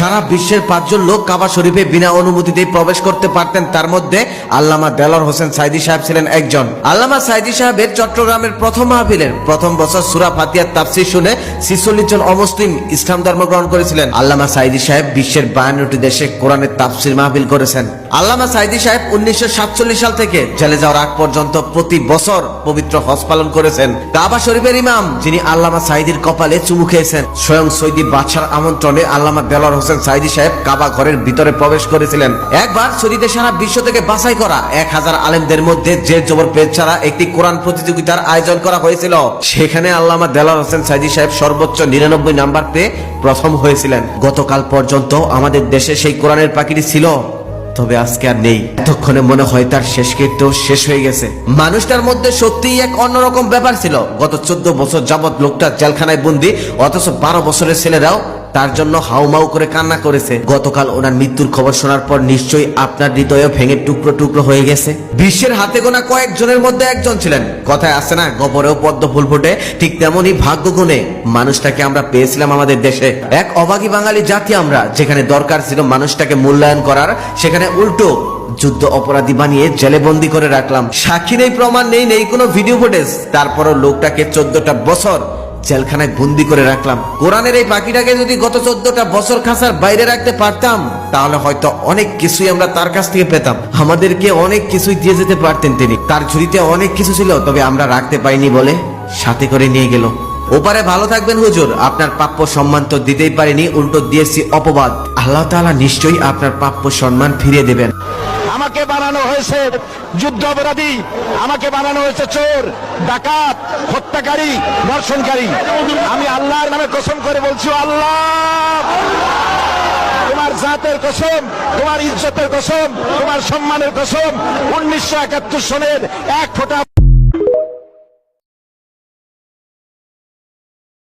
সারা বিশ্বের 5 জন লোক কাবা শরীফে বিনা অনুমতিতেই প্রবেশ করতে পারতেন। তার মধ্যে আল্লামা দেলোয়ার হোসেন সাইদী সাহেব ছিলেন একজন। আল্লামা সাইদী সাহেবের চট্টগ্রামের প্রথম মাহফিলের প্রথম বছর সূরা ফাতিহার তাফসীর শুনে 46 জন অমুসলিম ইসলাম ধর্ম গ্রহণ করেছিলেন। আল্লামা সাইদী সাহেব বিশ্বের 52টি দেশে কোরআনের তাফসীর মাহফিল করেছেন। আল্লামা সাইদী সাহেব 1947 সাল থেকে জেলে যাওয়ার আগ পর্যন্ত প্রতি বছর পবিত্র হজ পালন করেছেন। কাবা শরীফের ইমাম যিনি আল্লামা সাইদীর কপালে চুমু খেয়েছেন, স্বয়ং সৌদি বাদশার আমন্ত্রণে আল্লামা দেলোয়ার হোসেন সাইদী সাহেব কাবা ঘরের ভিতরে প্রবেশ করেছিলেন। একবার সৌদিতে সারা বিশ্ব থেকে বাছাই করা 1000 আলেমদের মধ্যে যে জবর পেজ ছাড়া একটি কোরআন প্রতিযোগিতার আয়োজন করা হয়েছিল। সেখানে আল্লামা দেলোয়ার হোসেন সাইদী সাহেব সর্বোচ্চ 99 নাম্বার পেয়ে প্রথম হয়েছিলেন। গতকাল পর্যন্ত আমাদের দেশে সেই কোরআনের পাখিটি ছিল, তবে আজকে আর নেই। এতক্ষণে মনে হয় তার শেষকৃত্য শেষ হয়ে গেছে। মানুষটার মধ্যে সত্যিই এক অন্যরকম ব্যাপার ছিল। গত 14 বছর যাবৎ লোকটা জেলখানায় বন্দী, অথচ 12 বছরের ছেলেরাও তার জন্য হাউমাউ করে কান্না করেছে। গতকাল ওনার মৃত্যুর খবর শোনার পর নিশ্চয়ই আপনার হৃদয় ভেঙে টুকরো টুকরো হয়ে গেছে। বিশ্বের হাতে গোনা কয়েকজনের মধ্যে একজন ছিলেন। কথায় আছে না, গোবরেও পদ্ম ফুল ফোটে, ঠিক তেমনই ভাগ্য গুণে মানুষটাকে আমরা পেয়েছিলাম আমাদের দেশে। এক অভাগী বাঙালি জাতি আমরা, যেখানে দরকার ছিল মানুষটাকে মূল্যায়ন করার, সেখানে উল্টো যুদ্ধ অপরাধী বানিয়ে জেলে বন্দি করে রাখলাম। সাক্ষী নেই, প্রমাণ নেই, নেই কোনো ভিডিও ফুটেজ, তারপরও লোকটাকে 14টা বছর জেলখানায় বন্দি করে রাখলাম। কোরআনের এই পাখিটাকে যদি গত 14টা বছর খাঁচার বাইরে রাখতে পারতাম, তাহলে হয়তো অনেক কিছুই আমরা তার কাছ থেকে পেতাম। আমাদেরকে অনেক কিছুই দিয়ে যেতে পারতেন তিনি। তার ঝুড়িতে অনেক কিছু ছিল, তবে আমরা রাখতে পাইনি বলে সাথে করে নিয়ে গেল। ওপারে ভালো থাকবেন হুজুর, আপনার প্রাপ্য সম্মান তো দিতেই পারিনি, উল্টো দিয়েছি অপবাদ। আল্লাহ তাআলা নিশ্চয়ই আপনার প্রাপ্য সম্মান ফিরিয়ে দেবেন। আমাকে বানানো হয়েছে যুদ্ধ অপরাধী, আমাকে বানানো হয়েছে চোর, ডাকাত, হত্যাকারী, ধর্ষণকারী। আমি আল্লাহর নামে কসম করে বলছি, আল্লাহ তোমার জাতের কসম, তোমার ইজ্জতের কসম, তোমার সম্মানের কসম, 1971 সনের 1 ফোঁটা